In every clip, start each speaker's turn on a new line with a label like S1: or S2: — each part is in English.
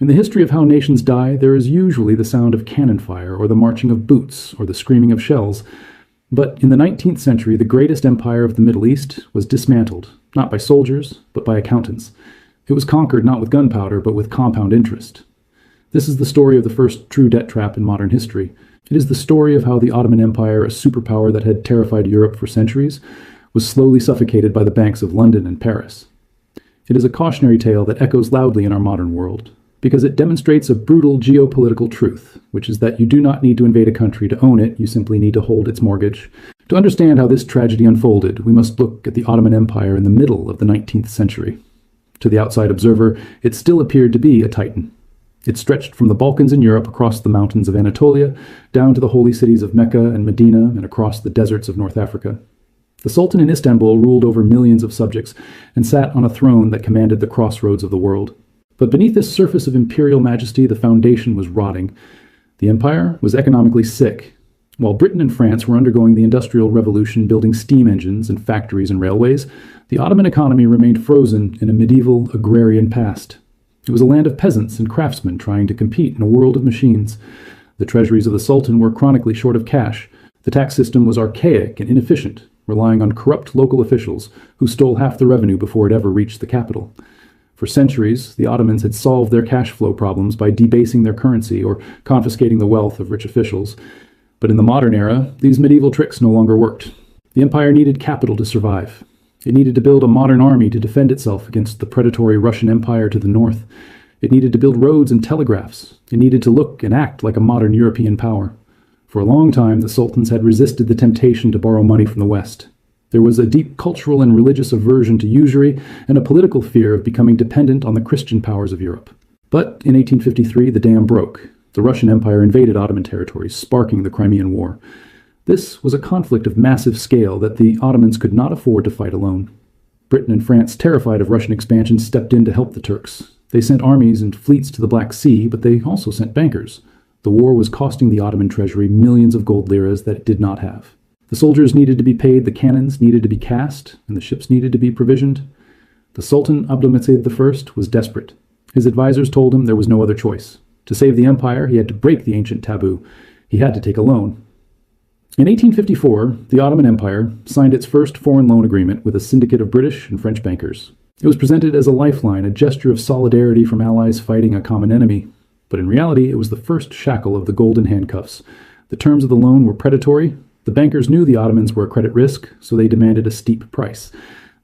S1: In the history of how nations die, there is usually the sound of cannon fire, or the marching of boots, or the screaming of shells. But in the 19th century, the greatest empire of the Middle East was dismantled, not by soldiers, but by accountants. It was conquered not with gunpowder, but with compound interest. This is the story of the first true debt trap in modern history. It is the story of how the Ottoman Empire, a superpower that had terrified Europe for centuries, was slowly suffocated by the banks of London and Paris. It is a cautionary tale that echoes loudly in our modern world, because it demonstrates a brutal geopolitical truth, which is that you do not need to invade a country to own it, you simply need to hold its mortgage. To understand how this tragedy unfolded, we must look at the Ottoman Empire in the middle of the 19th century. To the outside observer, it still appeared to be a titan. It stretched from the Balkans in Europe across the mountains of Anatolia, down to the holy cities of Mecca and Medina, and across the deserts of North Africa. The Sultan in Istanbul ruled over millions of subjects and sat on a throne that commanded the crossroads of the world. But beneath this surface of imperial majesty, the foundation was rotting. The empire was economically sick. While Britain and France were undergoing the Industrial Revolution, building steam engines and factories and railways, the Ottoman economy remained frozen in a medieval agrarian past. It was a land of peasants and craftsmen trying to compete in a world of machines. The treasuries of the Sultan were chronically short of cash. The tax system was archaic and inefficient, relying on corrupt local officials who stole half the revenue before it ever reached the capital. For centuries, the Ottomans had solved their cash flow problems by debasing their currency or confiscating the wealth of rich officials. But in the modern era, these medieval tricks no longer worked. The empire needed capital to survive. It needed to build a modern army to defend itself against the predatory Russian Empire to the north. It needed to build roads and telegraphs. It needed to look and act like a modern European power. For a long time, the sultans had resisted the temptation to borrow money from the West. There was a deep cultural and religious aversion to usury and a political fear of becoming dependent on the Christian powers of Europe. But in 1853, the dam broke. The Russian Empire invaded Ottoman territories, sparking the Crimean War. This was a conflict of massive scale that the Ottomans could not afford to fight alone. Britain and France, terrified of Russian expansion, stepped in to help the Turks. They sent armies and fleets to the Black Sea, but they also sent bankers. The war was costing the Ottoman treasury millions of gold liras that it did not have. The soldiers needed to be paid, the cannons needed to be cast, and the ships needed to be provisioned. The Sultan Abdülmecid I was desperate. His advisors told him there was no other choice. To save the empire, he had to break the ancient taboo. He had to take a loan. In 1854, the Ottoman Empire signed its first foreign loan agreement with a syndicate of British and French bankers. It was presented as a lifeline, a gesture of solidarity from allies fighting a common enemy. But in reality, it was the first shackle of the golden handcuffs. The terms of the loan were predatory. The bankers knew the Ottomans were a credit risk, so they demanded a steep price.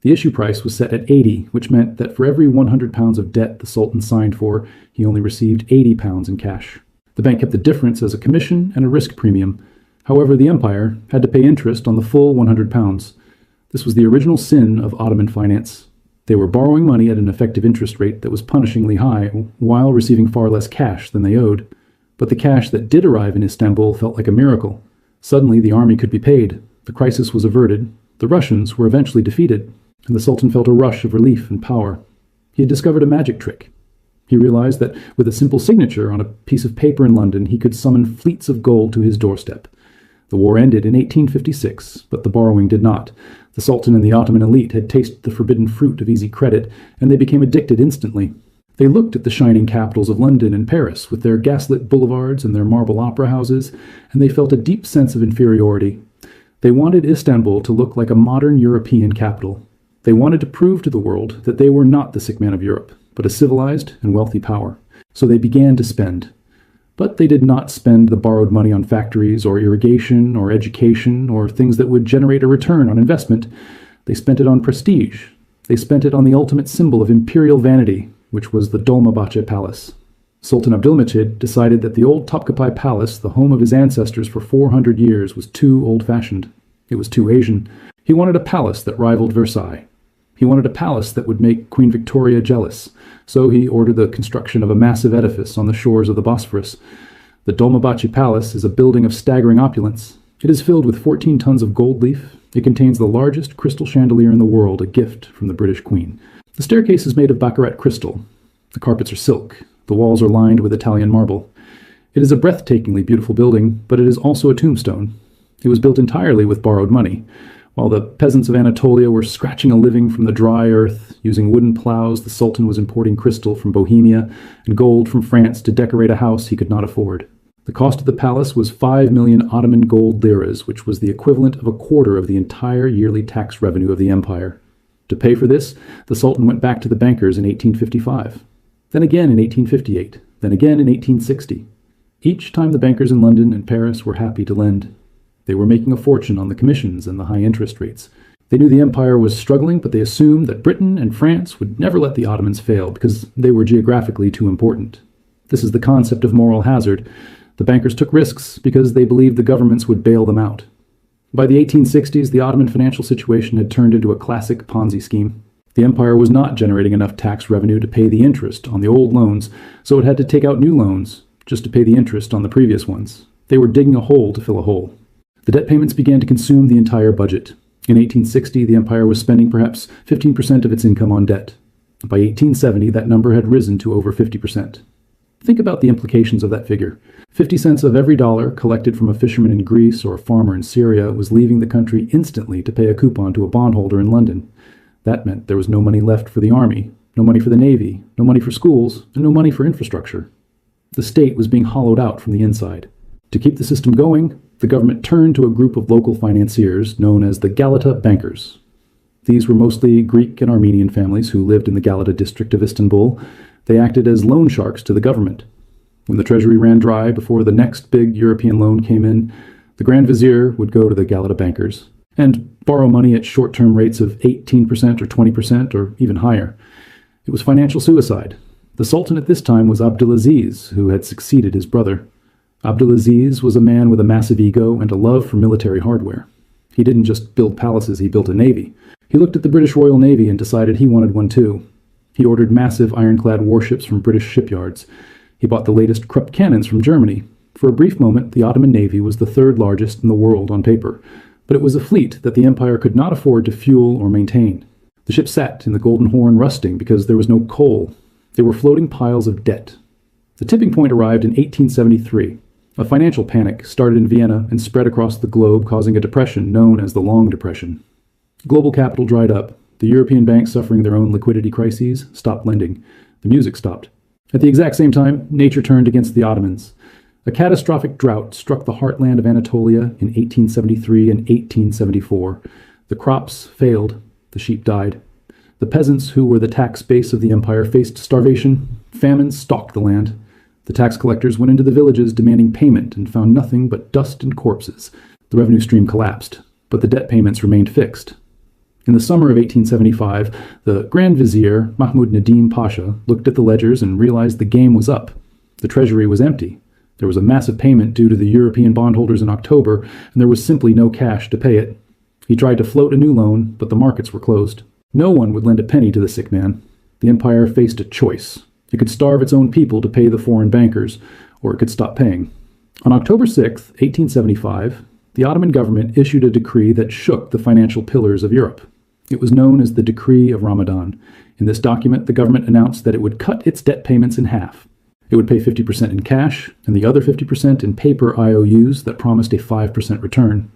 S1: The issue price was set at 80, which meant that for every 100 pounds of debt the Sultan signed for, he only received 80 pounds in cash. The bank kept the difference as a commission and a risk premium. However, the empire had to pay interest on the full 100 pounds. This was the original sin of Ottoman finance. They were borrowing money at an effective interest rate that was punishingly high, while receiving far less cash than they owed. But the cash that did arrive in Istanbul felt like a miracle. Suddenly, the army could be paid. The crisis was averted. The Russians were eventually defeated, and the Sultan felt a rush of relief and power. He had discovered a magic trick. He realized that with a simple signature on a piece of paper in London, he could summon fleets of gold to his doorstep. The war ended in 1856, but the borrowing did not. The Sultan and the Ottoman elite had tasted the forbidden fruit of easy credit, and they became addicted instantly. They looked at the shining capitals of London and Paris, with their gaslit boulevards and their marble opera houses, and they felt a deep sense of inferiority. They wanted Istanbul to look like a modern European capital. They wanted to prove to the world that they were not the sick man of Europe, but a civilized and wealthy power. So they began to spend. But they did not spend the borrowed money on factories or irrigation or education or things that would generate a return on investment. They spent it on prestige. They spent it on the ultimate symbol of imperial vanity, which was the Dolmabahçe Palace. Sultan Abdülmecid decided that the old Topkapi Palace, the home of his ancestors for 400 years, was too old-fashioned. It was too Asian. He wanted a palace that rivaled Versailles. He wanted a palace that would make Queen Victoria jealous, so he ordered the construction of a massive edifice on the shores of the Bosphorus. The Dolmabahçe Palace is a building of staggering opulence. It is filled with 14 tons of gold leaf. It contains the largest crystal chandelier in the world, a gift from the British Queen. The staircase is made of baccarat crystal. The carpets are silk. The walls are lined with Italian marble. It is a breathtakingly beautiful building, but it is also a tombstone. It was built entirely with borrowed money. While the peasants of Anatolia were scratching a living from the dry earth, using wooden plows, the Sultan was importing crystal from Bohemia and gold from France to decorate a house he could not afford. The cost of the palace was 5 million Ottoman gold liras, which was the equivalent of a quarter of the entire yearly tax revenue of the empire. To pay for this, the Sultan went back to the bankers in 1855, then again in 1858, then again in 1860. Each time the bankers in London and Paris were happy to lend. They were making a fortune on the commissions and the high interest rates. They knew the empire was struggling, but they assumed that Britain and France would never let the Ottomans fail because they were geographically too important. This is the concept of moral hazard. The bankers took risks because they believed the governments would bail them out. By the 1860s, the Ottoman financial situation had turned into a classic Ponzi scheme. The empire was not generating enough tax revenue to pay the interest on the old loans, so it had to take out new loans just to pay the interest on the previous ones. They were digging a hole to fill a hole. The debt payments began to consume the entire budget. In 1860, the empire was spending perhaps 15% of its income on debt. By 1870, that number had risen to over 50%. Think about the implications of that figure. 50 cents of every dollar collected from a fisherman in Greece or a farmer in Syria was leaving the country instantly to pay a coupon to a bondholder in London. That meant there was no money left for the army, no money for the navy, no money for schools, and no money for infrastructure. The state was being hollowed out from the inside. To keep the system going, the government turned to a group of local financiers known as the Galata bankers. These were mostly Greek and Armenian families who lived in the Galata district of Istanbul. They acted as loan sharks to the government. When the treasury ran dry before the next big European loan came in, the Grand Vizier would go to the Galata bankers and borrow money at short-term rates of 18% or 20% or even higher. It was financial suicide. The Sultan at this time was Abdulaziz, who had succeeded his brother. Abdulaziz was a man with a massive ego and a love for military hardware. He didn't just build palaces, he built a navy. He looked at the British Royal Navy and decided he wanted one too. He ordered massive ironclad warships from British shipyards. He bought the latest Krupp cannons from Germany. For a brief moment, the Ottoman Navy was the third largest in the world on paper, but it was a fleet that the empire could not afford to fuel or maintain. The ships sat in the Golden Horn rusting because there was no coal. They were floating piles of debt. The tipping point arrived in 1873. A financial panic started in Vienna and spread across the globe, causing a depression known as the Long Depression. Global capital dried up. The European banks, suffering their own liquidity crises, stopped lending. The music stopped. At the exact same time, nature turned against the Ottomans. A catastrophic drought struck the heartland of Anatolia in 1873 and 1874. The crops failed. The sheep died. The peasants, who were the tax base of the empire, faced starvation. Famine stalked the land. The tax collectors went into the villages demanding payment and found nothing but dust and corpses. The revenue stream collapsed, but the debt payments remained fixed. In the summer of 1875, the Grand Vizier, Mahmud Nadim Pasha, looked at the ledgers and realized the game was up. The treasury was empty. There was a massive payment due to the European bondholders in October, and there was simply no cash to pay it. He tried to float a new loan, but the markets were closed. No one would lend a penny to the sick man. The empire faced a choice. It could starve its own people to pay the foreign bankers, or it could stop paying. On October 6, 1875, the Ottoman government issued a decree that shook the financial pillars of Europe. It was known as the Decree of Ramadan. In this document, the government announced that it would cut its debt payments in half. It would pay 50% in cash, and the other 50% in paper IOUs that promised a 5% return.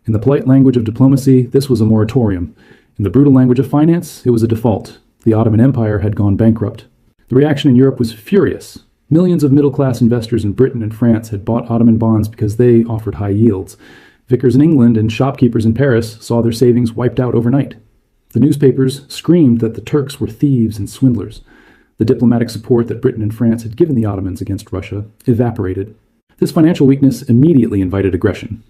S1: In the polite language of diplomacy, this was a moratorium. In the brutal language of finance, it was a default. The Ottoman Empire had gone bankrupt. The reaction in Europe was furious. Millions of middle-class investors in Britain and France had bought Ottoman bonds because they offered high yields. Vicars in England and shopkeepers in Paris saw their savings wiped out overnight. The newspapers screamed that the Turks were thieves and swindlers. The diplomatic support that Britain and France had given the Ottomans against Russia evaporated. This financial weakness immediately invited aggression.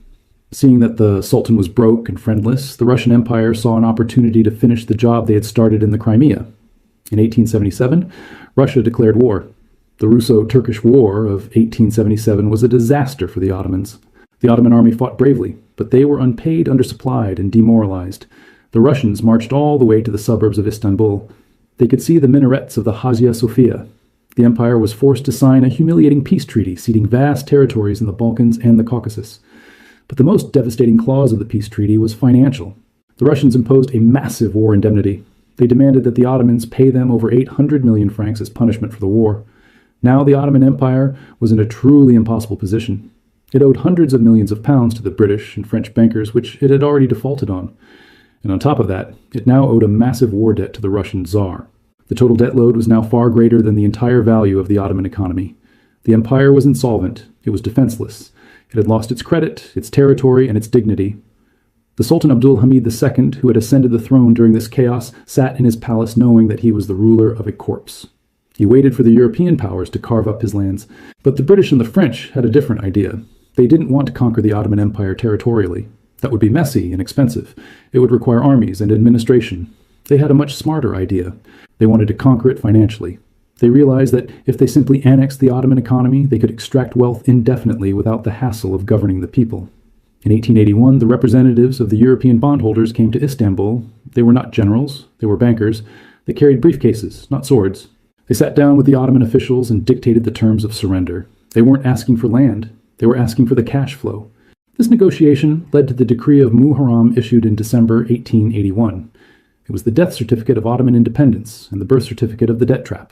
S1: Seeing that the Sultan was broke and friendless, the Russian Empire saw an opportunity to finish the job they had started in the Crimea. In 1877, Russia declared war. The Russo-Turkish War of 1877 was a disaster for the Ottomans. The Ottoman army fought bravely, but they were unpaid, undersupplied, and demoralized. The Russians marched all the way to the suburbs of Istanbul. They could see the minarets of the Hagia Sophia. The empire was forced to sign a humiliating peace treaty, ceding vast territories in the Balkans and the Caucasus. But the most devastating clause of the peace treaty was financial. The Russians imposed a massive war indemnity. They demanded that the Ottomans pay them over 800 million francs as punishment for the war. Now the Ottoman Empire was in a truly impossible position. It owed hundreds of millions of pounds to the British and French bankers, which it had already defaulted on. And on top of that, it now owed a massive war debt to the Russian Tsar. The total debt load was now far greater than the entire value of the Ottoman economy. The empire was insolvent. It was defenseless. It had lost its credit, its territory, and its dignity. The Sultan Abdul Hamid II, who had ascended the throne during this chaos, sat in his palace knowing that he was the ruler of a corpse. He waited for the European powers to carve up his lands. But the British and the French had a different idea. They didn't want to conquer the Ottoman Empire territorially. That would be messy and expensive. It would require armies and administration. They had a much smarter idea. They wanted to conquer it financially. They realized that if they simply annexed the Ottoman economy, they could extract wealth indefinitely without the hassle of governing the people. In 1881, the representatives of the European bondholders came to Istanbul. They were not generals, they were bankers. They carried briefcases, not swords. They sat down with the Ottoman officials and dictated the terms of surrender. They weren't asking for land, they were asking for the cash flow. This negotiation led to the Decree of Muharram issued in December 1881. It was the death certificate of Ottoman independence and the birth certificate of the debt trap.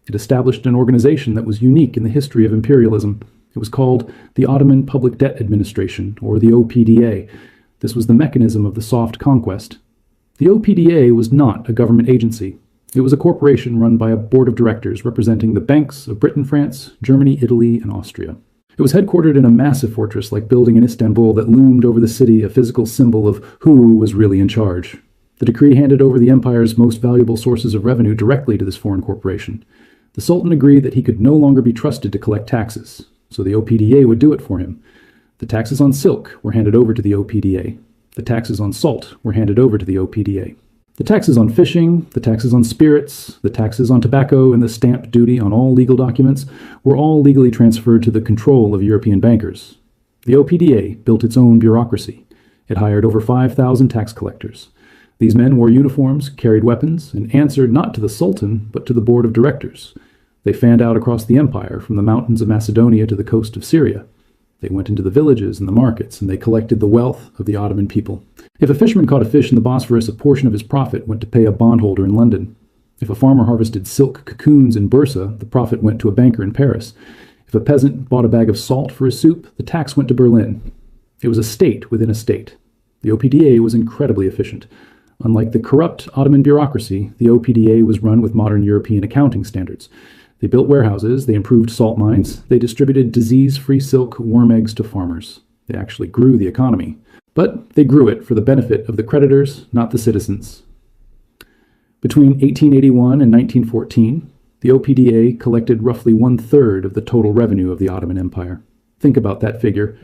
S1: It established an organization that was unique in the history of imperialism. It was called the Ottoman Public Debt Administration, or the OPDA. This was the mechanism of the soft conquest. The OPDA was not a government agency. It was a corporation run by a board of directors representing the banks of Britain, France, Germany, Italy, and Austria. It was headquartered in a massive fortress-like building in Istanbul that loomed over the city, a physical symbol of who was really in charge. The decree handed over the empire's most valuable sources of revenue directly to this foreign corporation. The Sultan agreed that he could no longer be trusted to collect taxes, so the OPDA would do it for him. The taxes on silk were handed over to the OPDA. The taxes on salt were handed over to the OPDA. The taxes on fishing, the taxes on spirits, the taxes on tobacco, and the stamp duty on all legal documents were all legally transferred to the control of European bankers. The OPDA built its own bureaucracy. It hired over 5,000 tax collectors. These men wore uniforms, carried weapons, and answered not to the Sultan, but to the board of directors. They fanned out across the empire, from the mountains of Macedonia to the coast of Syria. They went into the villages and the markets, and they collected the wealth of the Ottoman people. If a fisherman caught a fish in the Bosphorus, a portion of his profit went to pay a bondholder in London. If a farmer harvested silk cocoons in Bursa, the profit went to a banker in Paris. If a peasant bought a bag of salt for his soup, the tax went to Berlin. It was a state within a state. The OPDA was incredibly efficient. Unlike the corrupt Ottoman bureaucracy, the OPDA was run with modern European accounting standards. They built warehouses, they improved salt mines, they distributed disease-free silk worm eggs to farmers. They actually grew the economy. But they grew it for the benefit of the creditors, not the citizens. Between 1881 and 1914, the OPDA collected roughly one-third of the total revenue of the Ottoman Empire. Think about that figure.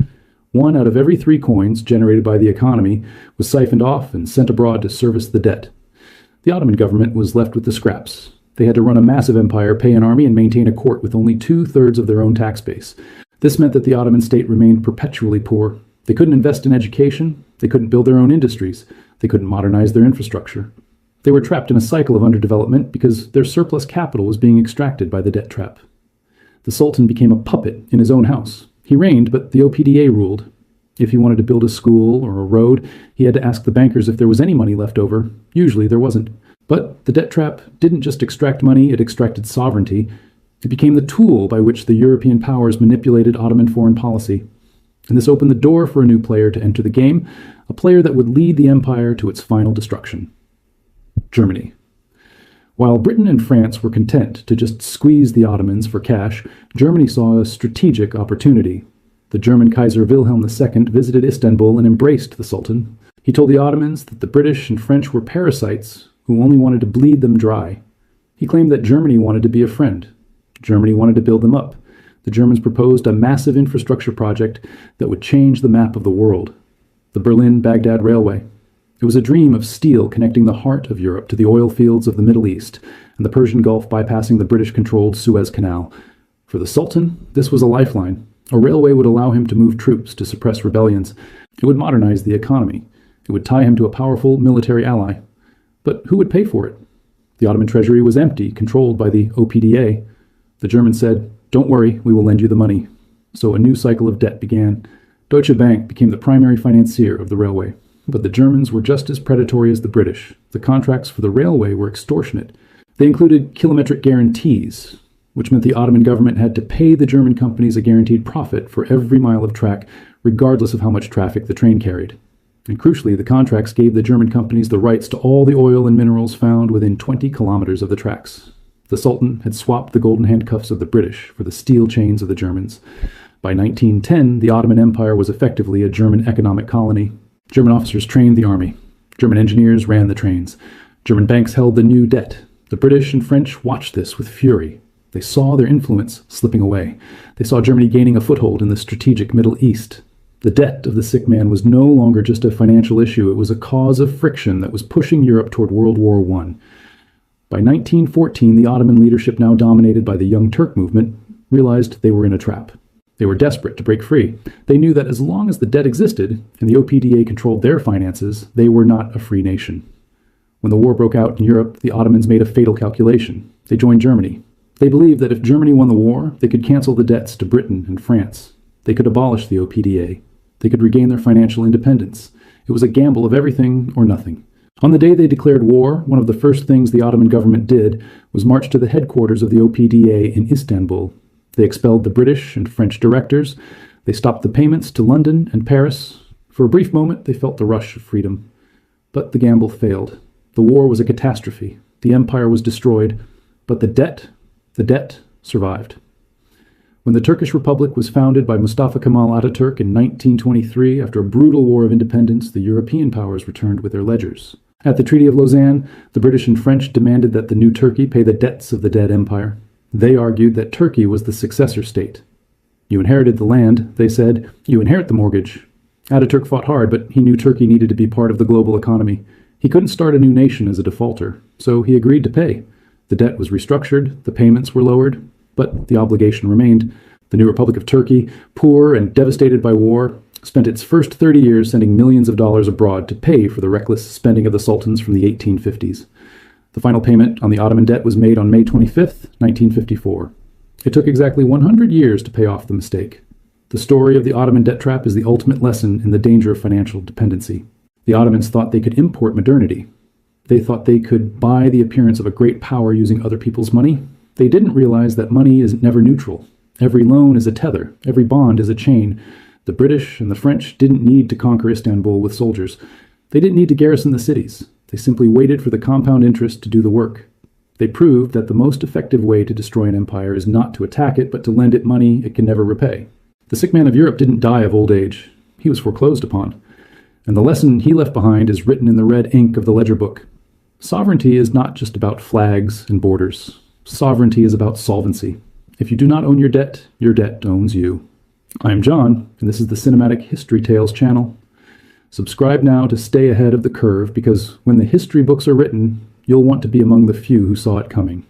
S1: 1 out of every 3 coins generated by the economy was siphoned off and sent abroad to service the debt. The Ottoman government was left with the scraps. They had to run a massive empire, pay an army, and maintain a court with only 2/3 of their own tax base. This meant that the Ottoman state remained perpetually poor. They couldn't invest in education. They couldn't build their own industries. They couldn't modernize their infrastructure. They were trapped in a cycle of underdevelopment because their surplus capital was being extracted by the debt trap. The Sultan became a puppet in his own house. He reigned, but the OPDA ruled. If he wanted to build a school or a road, he had to ask the bankers if there was any money left over. Usually there wasn't. But the debt trap didn't just extract money, it extracted sovereignty. It became the tool by which the European powers manipulated Ottoman foreign policy. And this opened the door for a new player to enter the game, a player that would lead the empire to its final destruction. Germany. While Britain and France were content to just squeeze the Ottomans for cash, Germany saw a strategic opportunity. The German Kaiser Wilhelm II visited Istanbul and embraced the Sultan. He told the Ottomans that the British and French were parasites who only wanted to bleed them dry. He claimed that Germany wanted to be a friend. Germany wanted to build them up. The Germans proposed a massive infrastructure project that would change the map of the world. The Berlin-Baghdad Railway. It was a dream of steel connecting the heart of Europe to the oil fields of the Middle East, and the Persian Gulf bypassing the British-controlled Suez Canal. For the Sultan, this was a lifeline. A railway would allow him to move troops to suppress rebellions. It would modernize the economy. It would tie him to a powerful military ally. But who would pay for it? The Ottoman treasury was empty, controlled by the OPDA. The Germans said, "Don't worry, we will lend you the money." So a new cycle of debt began. Deutsche Bank became the primary financier of the railway. But the Germans were just as predatory as the British. The contracts for the railway were extortionate. They included kilometric guarantees. which meant the Ottoman government had to pay the German companies a guaranteed profit for every mile of track, regardless of how much traffic the train carried. And crucially, the contracts gave the German companies the rights to all the oil and minerals found within 20 kilometers of the tracks. The Sultan had swapped the golden handcuffs of the British for the steel chains of the Germans. By 1910, the Ottoman Empire was effectively a German economic colony. German officers trained the army. German engineers ran the trains. German banks held the new debt. The British and French watched this with fury. They saw their influence slipping away. They saw Germany gaining a foothold in the strategic Middle East. The debt of the sick man was no longer just a financial issue. It was a cause of friction that was pushing Europe toward World War I. By 1914, the Ottoman leadership, now dominated by the Young Turk movement, realized they were in a trap. They were desperate to break free. They knew that as long as the debt existed and the OPDA controlled their finances, they were not a free nation. When the war broke out in Europe, the Ottomans made a fatal calculation. They joined Germany. They believed that if Germany won the war, they could cancel the debts to Britain and France. They could abolish the OPDA. They could regain their financial independence. It was a gamble of everything or nothing. On the day they declared war, one of the first things the Ottoman government did was march to the headquarters of the OPDA in Istanbul. They expelled the British and French directors. They stopped the payments to London and Paris. For a brief moment, they felt the rush of freedom. But the gamble failed. The war was a catastrophe. The empire was destroyed. But the debt survived. When the Turkish Republic was founded by Mustafa Kemal Ataturk in 1923, after a brutal war of independence, the European powers returned with their ledgers. At the Treaty of Lausanne, the British and French demanded that the new Turkey pay the debts of the dead empire. They argued that Turkey was the successor state. You inherited the land, they said. You inherit the mortgage. Ataturk fought hard, but he knew Turkey needed to be part of the global economy. He couldn't start a new nation as a defaulter, so he agreed to pay. The debt was restructured, the payments were lowered, but the obligation remained. The new Republic of Turkey, poor and devastated by war, spent its first 30 years sending millions of dollars abroad to pay for the reckless spending of the sultans from the 1850s. The final payment on the Ottoman debt was made on May 25, 1954. It took exactly 100 years to pay off the mistake. The story of the Ottoman debt trap is the ultimate lesson in the danger of financial dependency. The Ottomans thought they could import modernity. They thought they could buy the appearance of a great power using other people's money. They didn't realize that money is never neutral. Every loan is a tether. Every bond is a chain. The British and the French didn't need to conquer Istanbul with soldiers. They didn't need to garrison the cities. They simply waited for the compound interest to do the work. They proved that the most effective way to destroy an empire is not to attack it, but to lend it money it can never repay. The sick man of Europe didn't die of old age. He was foreclosed upon. And the lesson he left behind is written in the red ink of the ledger book. Sovereignty is not just about flags and borders. Sovereignty is about solvency. If you do not own your debt owns you. I'm John, and this is the Cinematic History Tales channel. Subscribe now to stay ahead of the curve, because when the history books are written, you'll want to be among the few who saw it coming.